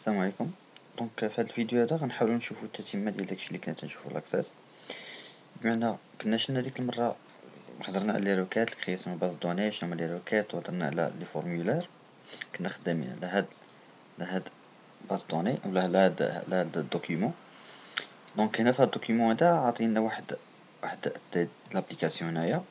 السلام عليكم. دونك في هذا الفيديو هذا غنحاولوا نشوفوا التتمه ديال داكشي اللي كنا تنشوفوا لاكساس. بمعنى كنا شفنا ديك المره هضرنا على لي روكات الكرياسيون باز دوني، شنو هما لي روكات، وهضرنا على لي فورمولير. كنا خدامين على هاد باز دوني ولا على هاد الدوكيومون. دونك هنا في هاد الدوكيومون هذا عاطينا واحد لابليكاسيون. هنايا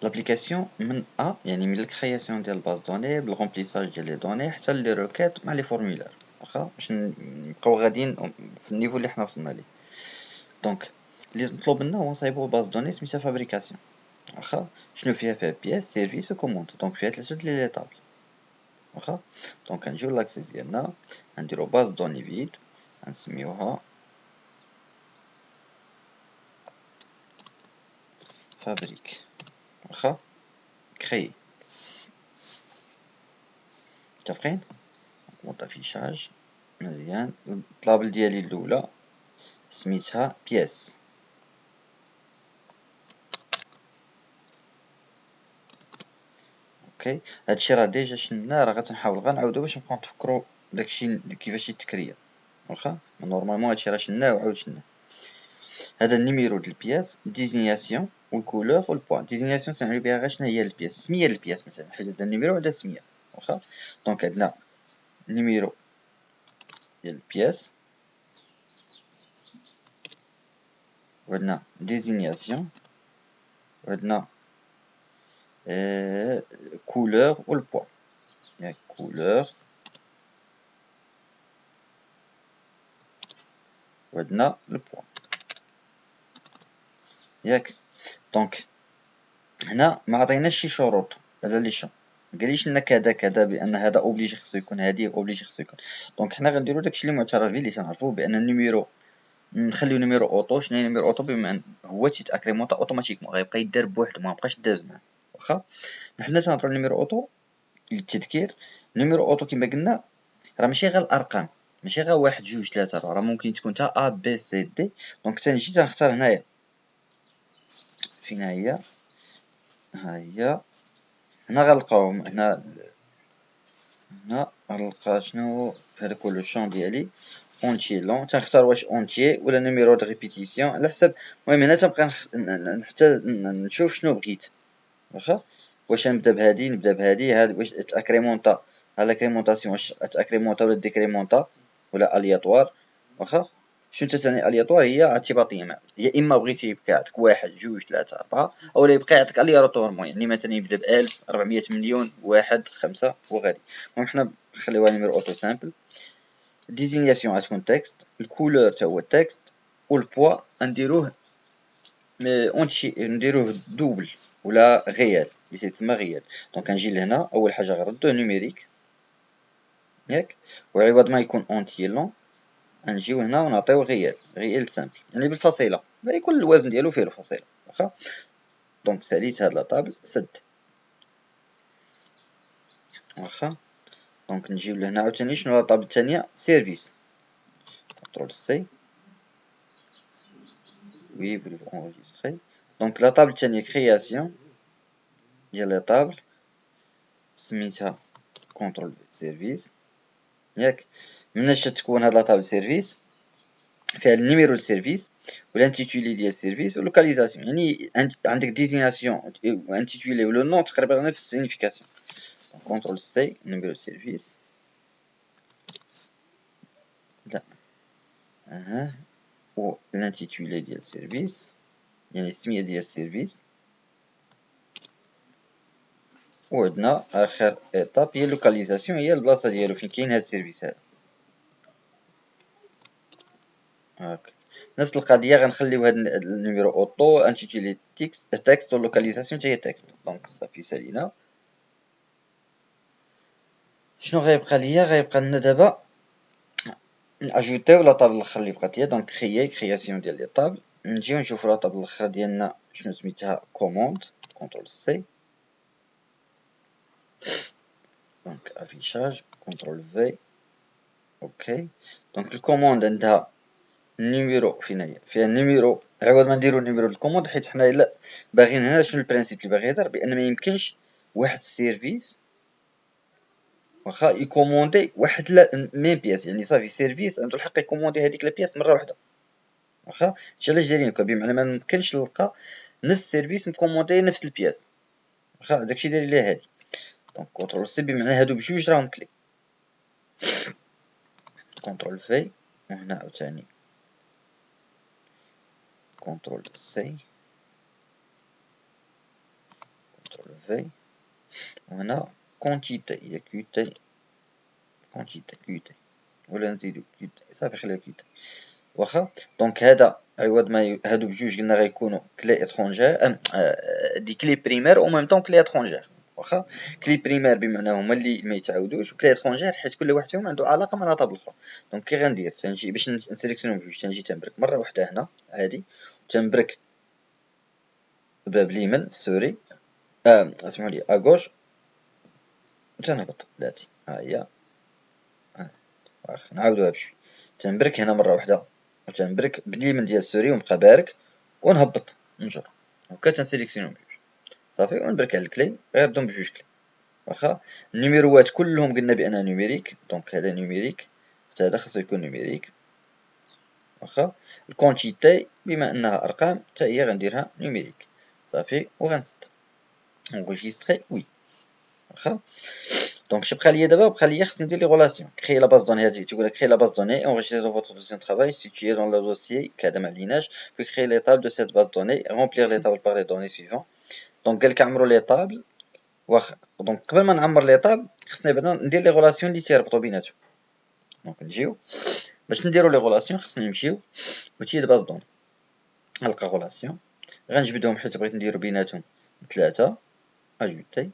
لابليكاسيون من يعني من الكرياسيون ديال الباز دوني بالغومبليساج ديال لي دوني حتى لي روكات مع لي فورمولير، واخا باش نبقاو غاديين في النيفو اللي حنا وصلنا ليه. دونك اللي مطلوب منا هو نصايبو باز دوني سميتها فابريكاسيون، واخا شنو فيها بياس سيرفيس وكوموند. دونك فيها ثلاثه ديال لي طابل، واخا. دونك غنجيو لاكسيس ديالنا، غنديرو باز دوني فيد، غنسميوها فابريك، واخا كري. متفقين؟ مود افيشاج مزيان. الطابل ديالي الاولى سميتها بياس، اوكي. هادشي راه ديجا شناه، راه غتنحاول غنعاودو باش نبقاو نتفكرو داكشي كيفاش يتكريا، واخا. نورمالمون هادشي راه شناه وعاود شناه. هذا النيميرو ديال البياس، ديزينياسيون والكولور والبوا. ديزينياسيون تعني بها غير شنو هي البياس، سميه البياس مثلا، حيت هذا النيميرو هذا سميه، واخا. دونك عندنا نيميرو ديال البياس، وعندنا ديزينياسيون، وعندنا كولور والبوا. ياك كولور، وعندنا البوا، ياك. دونك هنا ما عطيناش شي شروط على لي شون، مقاليش لنا كذا كذا بان هذا اوبليجي خصو يكون، هذه اوبليجي خصو يكون. دونك حنا غنديرو داكشي اللي معترف به، اللي تنعرفو بان النيميرو نخليو نيميرو اوطو. شنو هي نيميرو اوطو؟ بما ان هو تيتاكريمونطا اوتوماتيكمون، غيبقى يدار بوحدو، ما بقاش داز معاه، واخا. حنا تنهضرو نيميرو اوطو للتذكير. نيميرو اوطو كما قلنا راه ماشي غير الارقام، ماشي غير واحد جوج ثلاثة، راه ممكن تكون حتى ا بي سي دي. دونك تنجي تنختار هنايا، فين هي؟ ها هي. هنا غنلقاو هنا غنلقى شنو هذاك هو لو شون ديالي اونتيي لون. تنختار واش اونتيي ولا نيميرو دو ريبيتيسيون على حسب. المهم هنا تنبقى حتى نشوف شنو بغيت، واخا. واش نبدا بهادي هاد واش تاكريمونطا على كريمونطاسيون، واش تاكريمونطا ولا ديكريمونطا ولا الياتوار، واخا. شنو تسعني الياتوار؟ هي اعتباطيا، يا اما بغيتي يبقى عندك واحد جوج ثلاثة أربعة، اولا يبقى عندك الياتوار موين، يعني مثلا يبدا ب 1000 400 مليون واحد 5 وغادي. المهم حنا نخليوها نيميرو اوتو سامبل. ديزينياسيون غتكون تكست، الكولور تا هو تكست، والبوا نديروه اونتشي، نديروه دوبل ولا غيال اللي تيتسمى غيال. دونك غنجي لهنا، اول حاجه غنردوه نيميريك، ياك. وعوض ما يكون اونتيي لون غنجيو هنا ونعطيو غيال سامبل، يعني بالفصيله، يكون الوزن ديالو فيه الفصيله، واخا. دونك ساليت هاد لاطابل سد، واخا. دونك نجيو لهنا عاوتاني شنو لاطابل الثانيه؟ سيرفيس، كونترول سي. وي voulez-vous enregistrer. دونك لاطابل الثانيه كرياسيون ديال لي طابل، سميتها كونترول سيرفيس، ياك. مناش تكون هاد لاطابل سيرفيس؟ فيها النيميرو دو سيرفيس والانتيتولي ديال السيرفيس واللوكاليزاسيون، يعني عندك ديزيناسيون وانتيتولي ولو نون تقريبا نفس السينيفيكاسيون. كونترول سي، نيميرو دو سيرفيس، لا و الانتيتولي ديال السيرفيس، يعني السميه ديال السيرفيس. وعندنا اخر ايطاب هي اللوكاليزاسيون، هي البلاصه ديالو فين كاين هاد السيرفيس هذا، هاك. نفس القضيه غنخليو هاد النيميرو اوطو انتيتولي تكست واللوكاليزاسيون حتى هي تكست. دونك صافي سالينا. شنو غيبقى ليا؟ غيبقى لنا دابا ناجوتيو لاطابل الاخر اللي بقات ليا. دونك كرياسيون ديال لي طابل. نجيو نشوفو لاطابل الاخرى ديالنا شنو سميتها؟ كوموند، كونترول سي. دونك افيشاج، كونترول في، اوكي. دونك الكوموند عندها النيميرو، فين هي؟ فيها النيميرو. عوض ما نديرو النيميرو الكوموند، حيت حنا الا باغيين هنا، شنو البرانسيپ اللي باغي يهضر؟ بان ما يمكنش واحد السيرفيس واخا يكوموندي واحد لا ميم بياس، يعني صافي سيرفيس عنده الحق يكوموندي هذيك لا بياس مره واحده. واخا هادشي علاش دايرين هكا، بمعنى ما ممكنش نلقى نفس السيرفيس مكوموندي نفس البياس. واخا داكشي داير ليها هادي. دونك كونترول سي بمعنى هادو بجوج راهم كلي. كونترول في وهنا عاوتاني كونترول سي، كونترول في وهنا كونتيتي هي كيوتي، كونتيتي كيوتي ولا نزيدو كيوتي صافي خليها كيوتي. واخا دونك هذا عوض ما هادو بجوج قلنا غيكونوا كلي اترونجير دي كلي بريمير او ميم طون كلي اترونجير. واخا كلي بريمير بمعنى هما اللي ما يتعاودوش، وكلي اترونجير حيت كل واحد فيهم عنده علاقه مع لا طابل الاخرى. دونك كي غندير تنجي باش نسيليكسيونو بجوج، تنجي تنبرك مره واحده هنا عادي، تنبرك باب اليمين سوري اسمحوا لي اغوش، تنهبط بلاتي ها هي. واخا نعاودوها بشوي، تنبرك هنا مره واحده وتنبرك باليمين ديال سوري ونبقى بارك ونهبط نجر هكا تنسيليكسيونو بجوج صافي، ونبرك على الكلي غير دوم بجوج كلي. واخا النيميروات كلهم قلنا بانها نيميريك، دونك هذا نيميريك حتى هذا خاصو يكون نيميريك. واخا الكونتيتي بما انها ارقام حتى هي غنديرها نيميريك صافي، وغنسد انغوجيستري وي. واخا دونك اش بقى ليا دابا؟ بقى ليا خصني ندير لي غولاسيون، كريي لا باز دوني. هادي تيقول لك كريي لا باز دوني enregistrer votre dossier de travail situé dans le dossier كذا ما عليناش، puis créer les tables de cette base de données, remplir les tables par les données suivantes. دونك قالك عمرو لي طابل. واخا دونك قبل ما نعمر لي طابل خصني بعدا ندير لي غولاسيون اللي تيربطوا بيناتهم. دونك نجيو باش نديرو لي غولاسيون خصني نمشيو اوتي د باز دوني، نلقى غولاسيون غنجبدهم حيت بغيت نديرو بيناتهم 3 اجوتي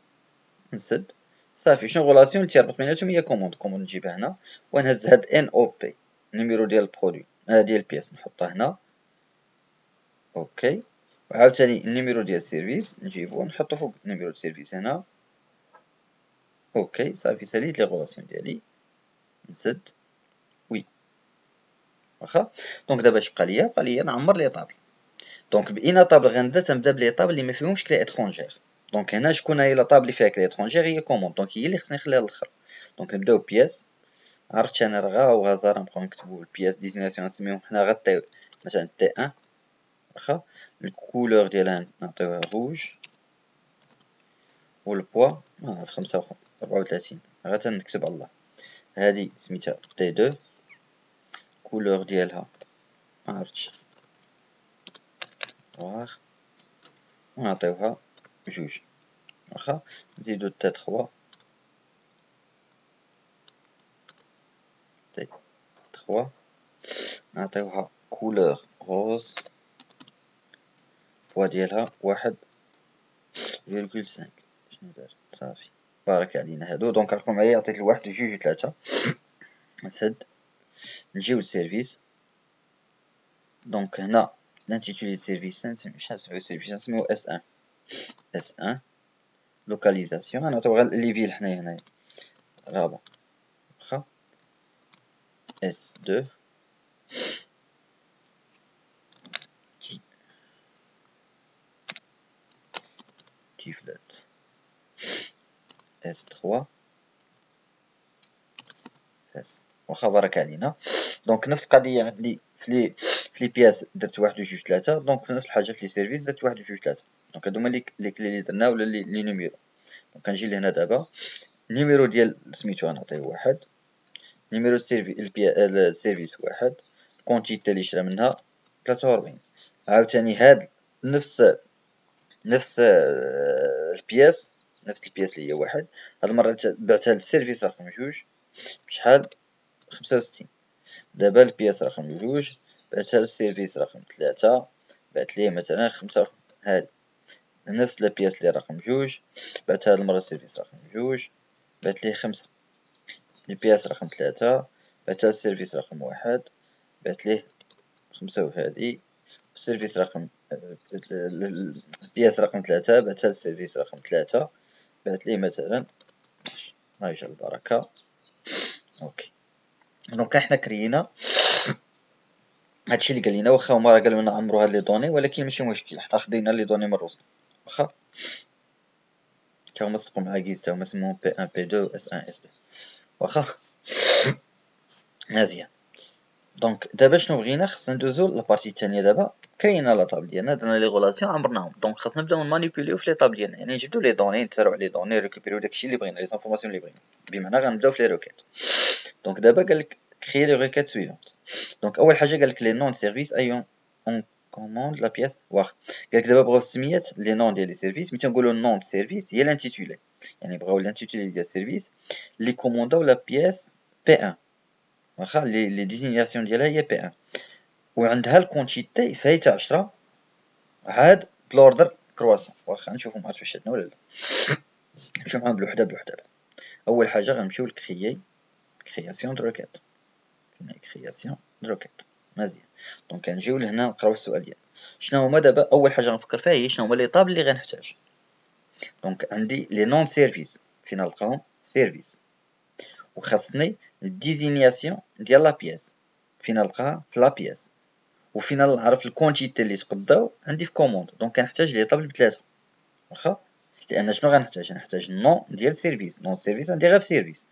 نسد صافي. شنو غولاسيون اللي تيربط بيناتهم؟ هي كوموند. كوموند نجيبها هنا ونهز هاد ان او بي نيميرو ديال البرودوي ديال البياس نحطها هنا اوكي، وعاوتاني النيميرو ديال السيرفيس نجيبو ونحطو فوق النيميرو ديال السيرفيس هنا اوكي صافي. ساليت لي غولاسيون ديالي نسد وي. واخا دونك دابا اش بقى ليا؟ بقى ليا نعمر لي طابل. دونك باين طابل غنبدا تنبدا بلي طابل اللي ما فيهمش كلي اترونجير. دونك هنا شكون هي لا طابل اللي فيها كلي اترونجير؟ هي كوموند، دونك هي اللي خصني نخليها للاخر. دونك نبداو بياس، عرفت انا راه او هازار نبقاو نكتبو البياس ديزيناسيون نسميوهم حنا غير تي مثلا تي 1. واخا الكولور ديالها نعطيوها روج، والبوا 34 غير تنكتب الله. هادي سميتها تي 2، كولور ديالها معرفتش واخ، ونعطيوها جوج. واخا نزيدو تي 3، تي 3 نعطيوها كولور روز، بوا ديالها 1.5. شنو دار صافي بارك علينا هادو. دونك راكم معايا عطيت الواحد وجوج وثلاثة نسد. نجيو للسيرفيس، دونك هنا لانتيتولي سيرفيس نسميو سيرفيس نسميو اس 1 اس 1 لوكاليزاسيون غنعطيو غير لي فيل حنايا هنايا رابع. واخا اس 2 تيفلات اس 3 فاس. واخا بارك علينا. دونك نفس القضيه عندي في لي بياس درت 1 2 3. دونك في نفس الحاجه في لي سيرفيس درت 1 2 3. دونك هادو هما لي كلي اللي درنا ولا لي نيميرو. دونك كنجي لهنا دابا النيميرو ديال سميتو غنعطيه 1، نيميرو السيرفيس 1، الكونتيتي اللي شرا منها 43. عاوتاني هاد نفس البياس، نفس البياس اللي هي 1 هاد المره بعتها للسيرفيس رقم 2 بشحال 65. دابا البياس رقم 2 بعتها للسيرفيس رقم 3 بعت ليه مثلا 5. هادي نفس البياس اللي رقم 2 بعتها هاد المره للسيرفيس رقم 2 بعت ليه 5. البياس رقم 3 بعتها للسيرفيس رقم 1 بعت ليه 5. وهادي السيرفيس رقم البياس رقم 3 بعتها للسيرفيس رقم 3 بعت ليه مثلا الله يجعل البركة اوكي. دونك حنا كرينا هادشي اللي قال لينا، واخا هما راه قالوا لنا عمرو هاد لي دوني ولكن ماشي مشكل حنا خدينا لي دوني من الرسم. واخا هما صدقوا مع كيز تا هما سموهم بي ان بي دو اس ان اس دو واخا. مزيان. دونك دابا شنو بغينا، خصنا ندوزو لابارتي الثانيه. دابا كاينه لا طابل ديالنا، درنا لي غولاسيون عمرناهم، دونك خصنا نبداو نمانيبيوليو في لي طابل ديالنا، يعني نجبدو لي دوني، نتسارعو على لي دوني، ريكوبيريو داكشي اللي بغينا، لي زانفورماسيون اللي بغينا، بمعنى غنبداو في لي روكيت. دونك دابا قالك créer les requêtes suivantes. دونك اول حاجه قالك لي نون سيرفيس ايون اون كوموند لا بياس. واخ قالك دابا بغاو السميات لي نون ديال لي سيرفيس، ملي تنقولوا نون سيرفيس هي لانتيتولي، يعني بغاو لانتيتولي ديال السيرفيس اللي كومونداو لا بياس بي 1 واخا، لي ديزينياسيون ديالها هي بي 1 وعندها الكونتيتي فايته 10 عاد بلوردر كرواسون. واخا نشوفوا معاك واش شدنا ولا لا، نمشيو معاهم بوحده بوحده. اول حاجه غنمشيو لكريي كرياسيون دو روكيت، كرياسيون دو روكيت. مزيان. دونك كنجيو لهنا نقراو السؤال ديالنا. شنو هما دابا اول حاجه غنفكر فيها هي شنو هما لي طابل اللي غنحتاج. دونك عندي لي نون سيرفيس فين نلقاهم سيرفيس، وخاصني الديزينياسيون ديال لا بياس فين نلقاها في لا بياس، وفين نعرف الكونتيتي اللي تقداو عندي في كوموند. دونك كنحتاج لي طابل بثلاثه واخا، لان شنو غنحتاج النون ديال سيرفيس، نون سيرفيس عندي غير في سيرفيس،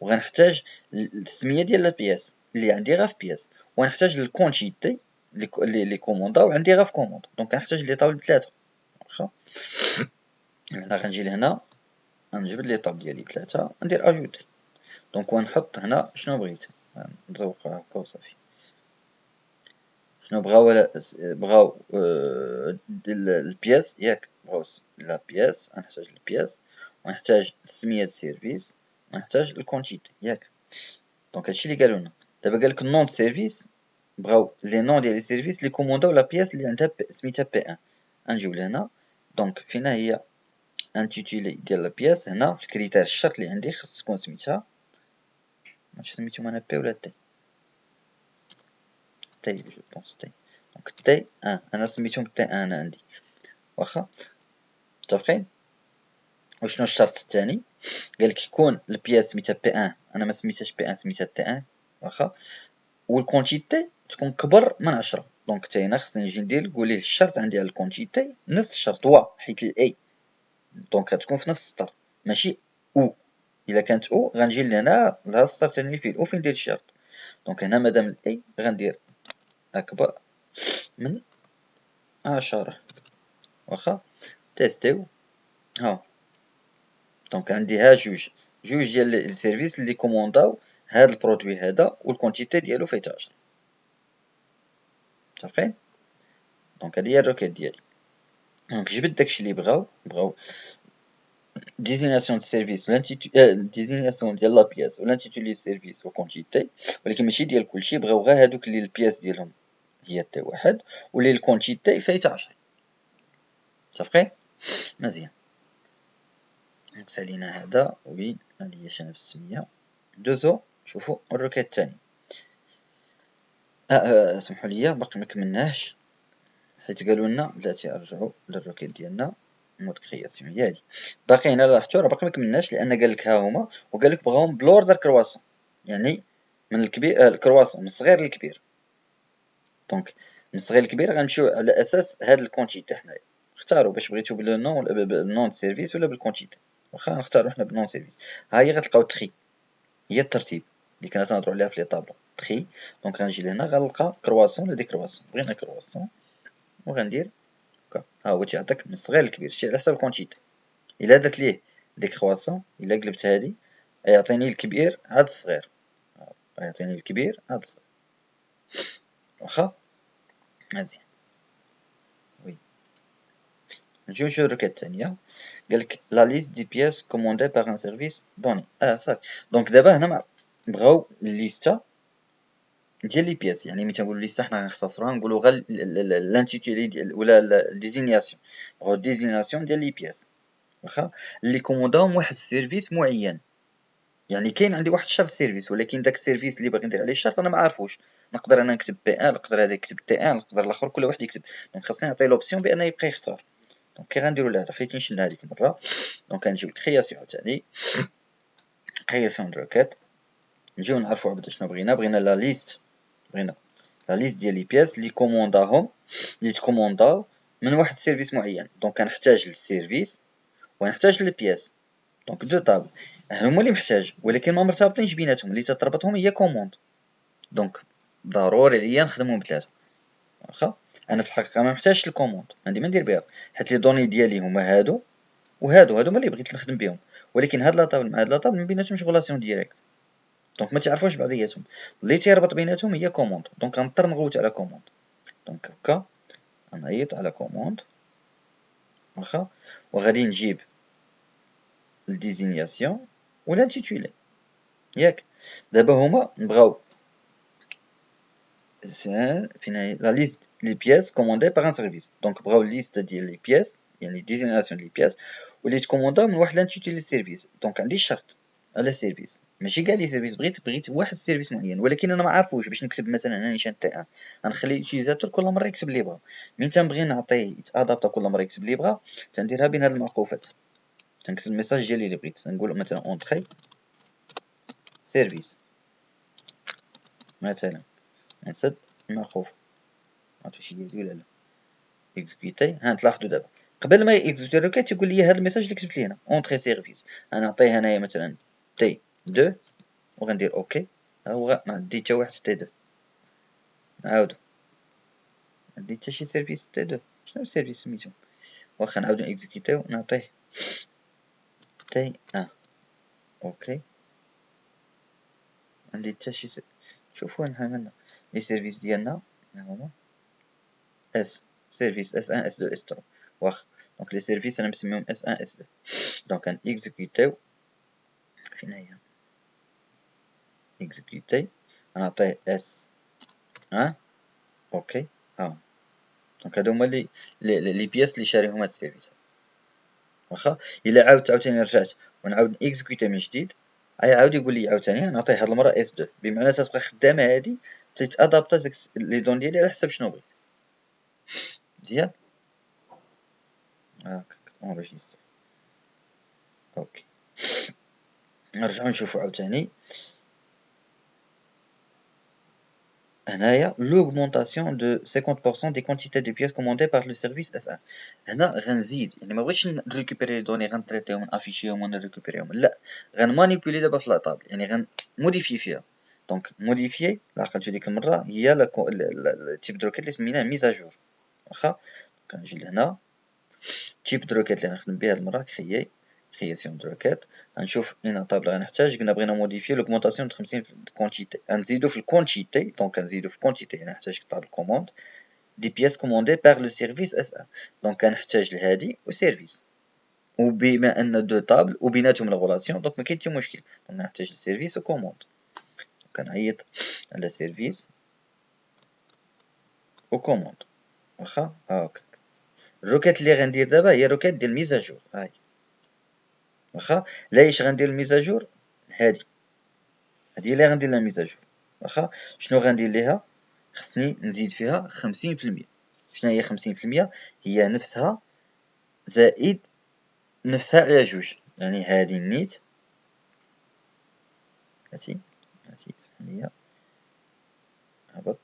وغنحتاج السميه ديال لا بياس اللي عندي غير في بياس، ونحتاج الكونتيتي اللي كومونداو عندي غير في كوموند. دونك كنحتاج لي طابل بثلاثه واخا. هنا غنجي لهنا غنجبد لي طابل ديالي بثلاثه، ندير اجوتي. دونك ونحط هنا شنو بغيت، نزوق هكا وصافي. شنو بغاو البياس ياك، بغاو لا بياس، غنحتاج البياس ونحتاج سمية السيرفيس ونحتاج الكونتيتي ياك. دونك هادشي اللي قالوا لنا. دابا قالك النون سيرفيس بغاو لي نون ديال لي سيرفيس اللي كومونداو لا بياس اللي عندها سميتها بي 1. غنجيو لهنا. دونك فين هي انتيتولي ديال لا بياس، هنا في الكريتير الشرط اللي عندي خص تكون سميتها، ماشي سميتهم انا بي ولا تي، تي جو بونس تي. دونك تي انا سميتهم تي انا عندي واخا. متفقين؟ وشنو الشرط الثاني؟ قالك يكون البياس سميتها بي 1، انا ما سميتهاش بي 1 سميتها تي 1 واخا، والكونتيتي تكون كبر من 10. دونك حتى هنا خصني نجي ندير نقول ليه الشرط عندي على الكونتيتي نفس الشرط و حيت الاي، دونك غتكون في نفس السطر ماشي او. الا كانت او غنجي لهنا لهاد السطر الثاني فيه الاو فين ندير الشرط. دونك هنا مادام الاي غندير اكبر من 10 واخا. تيستيو ها. دونك عندي ها جوج ديال السيرفيس اللي كومونداو هاد البرودوي هذا والكونتيتي ديالو فايته 10. متفقين؟ دونك هادي هي الروكيت ديالي. دونك جبت داكشي اللي بغاو ديزيناسيون سيرفيس ديزيناسيون ديال لا بياس والانتيتولي سيرفيس وكونتيتي، ولكن ماشي ديال كلشي، بغاو غير هادوك اللي البياس ديالهم هي تي واحد واللي الكونتيتي فايته 10. متفقين؟ مزيان. دونك سالينا هذا وين هادي هي شنو السميه. دوزو شوفوا الروكيت الثاني. سمحوا لي باقي ما كملناهش حيت قالوا لنا بلاتي ارجعوا للروكيت ديالنا مود كرياسيون هي هادي. باقي هنا لاحظتوا راه باقي ما كملناش لان قال لك ها هما وقال لك بغاهم بلوردر كرواسون، يعني من الكبير الكرواسون من الصغير للكبير. دونك من الصغير للكبير غنمشيو على اساس هاد الكونتيتي. حنايا اختاروا باش بغيتو بالنون سيرفيس ولا بالكونتيتي. واخا نختاروا حنا بالنون سيرفيس. ها هي غتلقاو تخي، هي الترتيب اللي كنا تنهضروا عليها في لي طابلو تخي. دونك غنجي لهنا غنلقى كرواسون ولا دي كرواسون، بغينا كرواسون وغندير هكا. ها هو تيعطيك من الصغير للكبير، شتي على حساب الكونتيتي. الا درت ليه دي كرواسون الا قلبت هادي يعطيني الكبير عاد الصغير، يعطيني الكبير عاد الصغير واخا. مزيان. وي نجيو نشوفو الركبة الثانية. قالك لا ليست دي بياس كوموندي باغ ان سيرفيس دوني. صافي. دونك دابا هنا بغاو الليستا ديال لي بياس، يعني ملي تنقولو ليستا حنا غنختصروها نقولو غير لانتيتولي ديال ولا الديزينياسيون. بغاو الديزينياسيون ديال لي بياس واخا اللي كومونداهم واحد السيرفيس معين. يعني كاين عندي واحد الشرط سيرفيس، ولكن داك السيرفيس اللي باغي ندير عليه الشرط انا ما عارفوش. نقدر انا نكتب بي ان، نقدر هذا يكتب تي ان، نقدر الاخر كل واحد يكتب. دونك خاصني نعطيه لوبسيون بان يبقى يختار. دونك كي غنديرو لها فايت نشنا هذيك المره. دونك غنجيو لكرياسيون ثاني، كرياسيون دو روكيت. نجيو نعرفو عبدا شنو بغينا لا ليست، بغينا لا ليست ديال لي بياس اللي كومونداهم اللي تكومونداو من واحد السيرفيس معين. دونك كنحتاج للسيرفيس ونحتاج للبياس، دونك دو طابل هما اللي محتاج، ولكن ما مرتبطينش بيناتهم، اللي تتربطهم هي كوموند، دونك ضروري عليا نخدمهم بثلاثه. واخا انا في الحقيقه ما محتاجش الكوموند، عندي ما ندير بها، حيت لي دوني ديالي هما هادو وهادو هما اللي بغيت نخدم بهم، ولكن هاد لاطابل مع هاد لاطابل ما بيناتهمش غولاسيون ديريكت، دونك ما تعرفوش بعضياتهم، اللي تيربط بيناتهم هي كوموند، دونك غنضطر نغوت على كوموند، دونك هكا غنعيط على كوموند. واخا وغادي نجيب الديزينياسيون ولا انتيتولي ياك. دابا هما نبغاو فين هي لا ليست لي بياس كوموندي باغ ان سيرفيس، دونك بغاو ليست ديال لي بياس يعني ديزينياسيون لي بياس واللي تكوموندا من واحد لانتيتولي سيرفيس، دونك عندي شرط على سيرفيس، ماشي كاع لي سيرفيس، بغيت واحد سيرفيس معين، ولكن انا ما عارفوش باش نكتب مثلا انا نيشان تي ان، غنخلي اليوتيليزاتور كل مره يكتب اللي بغا، مين تنبغي نعطيه يتادابتا كل مره يكتب اللي بغا، تنديرها بين هاد المعقوفات، تنكتب الميساج ديالي اللي بغيت، نقول مثلا اونطري سيرفيس مثلا، نسد المعقوف عرفتو شي ديالي ولا لا، اكزيكوتي. ها تلاحظوا دابا قبل ما اكزيكوتي الريكيت يقول لي هذا الميساج اللي كتبت لي هنا اونطري سيرفيس، انا نعطيه هنايا مثلا تي 2 وغندير اوكي، ها هو ما عندي حتى واحد تي 2، نعاودو ما عندي حتى شي سيرفيس تي 2، شنو السيرفيس سميتو، واخا نعاودو اكزيكوتيو نعطيه تي 1 اوكي، عندي حتى شي شوفوا هنا عملنا لي سيرفيس ديالنا هما اس سيرفيس اس 1 اس 2 اس 3 واخا، دونك لي سيرفيس انا مسميهم اس 1 اس 2، دونك ان اكزيكوتيو فين هي اكزيكوتي غنعطيه اس ها اوكي ها، دونك هادو هما لي بياس اللي شاريهم هاد السيرفيس. واخا الا عاوتاني رجعت ونعاود اكزيكوتي من جديد عاود يقول لي عاوتاني نعطيه هاد المره اس 2، بمعنى تتبقى خدامه هادي تيتادابتا لي دون ديالي على حسب شنو بغيت. مزيان هاك اونجيستر اوكي. نرجعو نشوفو عاوتاني هنايا l'augmentation de 50% des quantités de pièces commandées par le service S1. هنا غنزيد يعني ما بغيتش نريكوبيري لي دوني غنتريتيهم نافيشيهم ونريكوبيريهم، لا غنمانيبيولي دابا في لاطابل يعني غنموديفي فيها، دونك موديفي عقلتو ديك المره هي التيب دو ريكيت اللي سميناه ميزاجور. واخا كنجي لهنا تيب دو ريكيت اللي غنخدم بها المره création de requête غنشوف اين طابله غنحتاج، قلنا بغينا موديفي لوغمونطاسيون د 50 كونتيتي، غنزيدو في الكونتيتي دونك غنزيدو في الكونتيتي غنحتاج طابل كوموند دي بياس كوموندي باغ لو سيرفيس اس ان، دونك غنحتاج لهادي و سيرفيس، وبما ان دو طابل وبيناتهم الغولاسيون دونك ما كاين حتى مشكل، دونك غنحتاج لسيرفيس و كوموند، كنعيط على سيرفيس و كوموند. واخا هاكا الروكيت اللي غندير دابا هي روكيت ديال ميزاجور، هاي واخا لايش غندير الميزاجور هادي اللي غندير لها ميزاجور. واخا شنو غندير ليها، خصني نزيد فيها 50%. شنو هي 50%؟ هي نفسها زائد نفسها على جوج، يعني هادي النيت هاتي سمحليا هبط،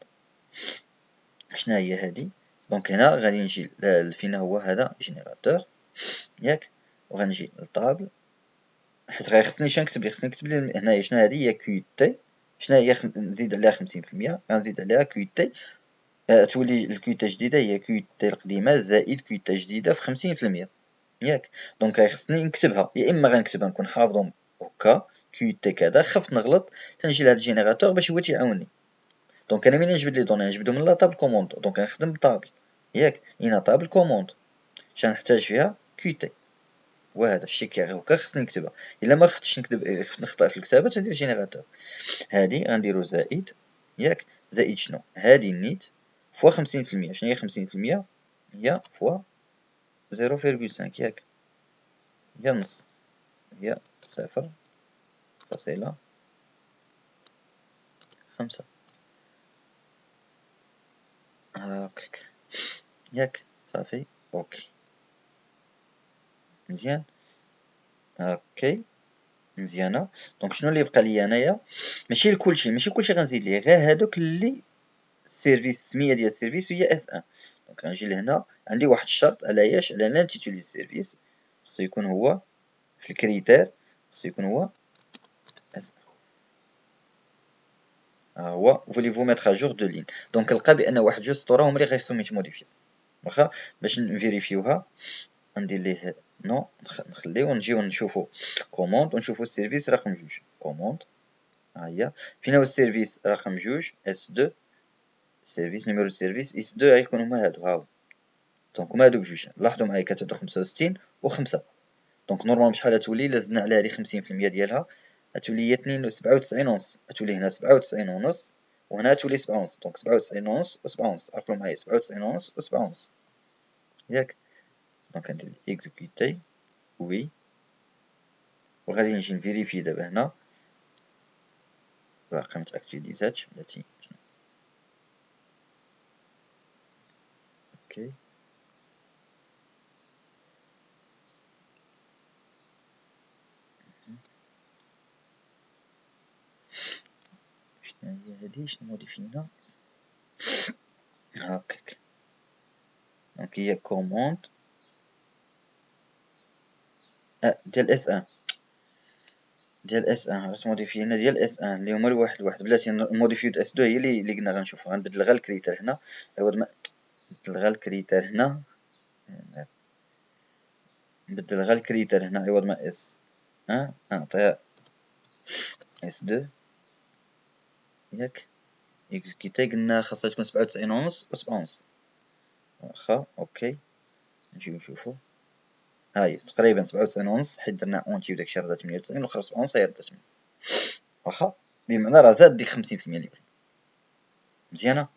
شنو هي هادي، دونك هنا غادي نجي فين هو هذا جينيراتور ياك، وغنجي للطابل حيت غيخصني نكتب لي هنايا شنو هادي هي كيو تي، شنو هي نزيد عليها 50%، غنزيد عليها كيو تي تولي الكيوتا جديده هي كيوتا القديمه زائد كيوتا جديده في 50% ياك، دونك غيخصني نكتبها، يا اما غنكتبها نكون حافظهم هكا كيوتا كذا، خفت نغلط تنجي لهاد الجينيراتور باش هو تيعاوني، دونك انا ملي نجبد لي دوني نجبدهم من لا طابل كوموند، دونك غنخدم بطابل ياك اين طابل كوموند شنحتاج فيها كيوتا، وهذا الشيء كي هكا خصني نكتبها، الا ما خفتش نخطا في الكتابه تندير جينيراتور، هادي غنديرو زائد ياك، زائد شنو هادي النيت فوا 50%، شنو هي 50%؟ هي فوا 0.5 ياك، هي نص، هي 0.5 هاكاك ياك صافي اوكي مزيان اوكي مزيانه. دونك شنو اللي بقى لي انايا، ماشي كلشي غنزيد ليه، غير هادوك اللي السيرفيس السميه ديال السيرفيس هي اس ان، دونك غنجي لهنا عندي واحد الشرط على ياش على لانتيتولي السيرفيس خصو يكون هو في الكريتير، خصو يكون هو هو فوليفو ميتر اجور دو لين. دونك نلقى بان واحد جوج سطور هما اللي غيخصهم يتموديفيو. واخا باش نفيريفيوها ندير ليه نو، نخليو نجيو نشوفو كوموند ونشوفو السيرفيس رقم جوج. كوموند ها هي فين هو السيرفيس رقم جوج اس 2. سيرفيس نيميرو سيرفيس اس 2 غيكون هما هادو هاو. دونك هما هادو بجوج. لاحظوا معايا كتعطو 65 و 5. دونك نورمالمون بشحال غتولي الا زدنا عليها لي 50% ديالها غتولي هي 97 ونص. غتولي هنا 97 ونص وهنا تولي 7 ونص. دونك 97 ونص و 7 ونص. عقلوا معايا 97 ونص و 7 ونص ياك. دونك غندير اكزيكوتي وي وغادي نجي نفيريفي دابا هنا باقي متاكتيفيزاتش بلاتي. اوكي شنو هي هادي شنو موديفينا هاكاك. دونك هي كوموند ديال اس 1 ديال اس 1 غتموديفي هنا ديال اس 1 اللي هما الواحد الواحد بلاتي موديفيو اس 2 هي اللي قلنا غنشوفها. غنبدل غير الكريتير هنا عوض ما نبدل غير الكريتير هنا نبدل غير الكريتير هنا عوض ما اس 1 نعطيها اس 2 ياك. اكزيكيتي قلنا خاصها تكون 97 ونص و 7 ونص. واخا اوكي نجيو نشوفو ها هي تقريبا 97 ونص حيت درنا اونتي وداكشي راه 98 واخا 7 ونص هي 8. واخا بمعنى راه زاد ديك 50% اللي بغيت. مزيانه.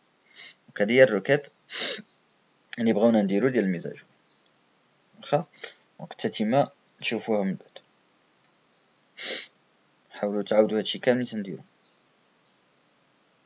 دونك هادي هي الروكيت اللي بغاونا نديرو ديال الميزاجور. واخا دونك التتمه نشوفوها من بعد. حاولوا تعاودوا هادشي كامل تنديرو.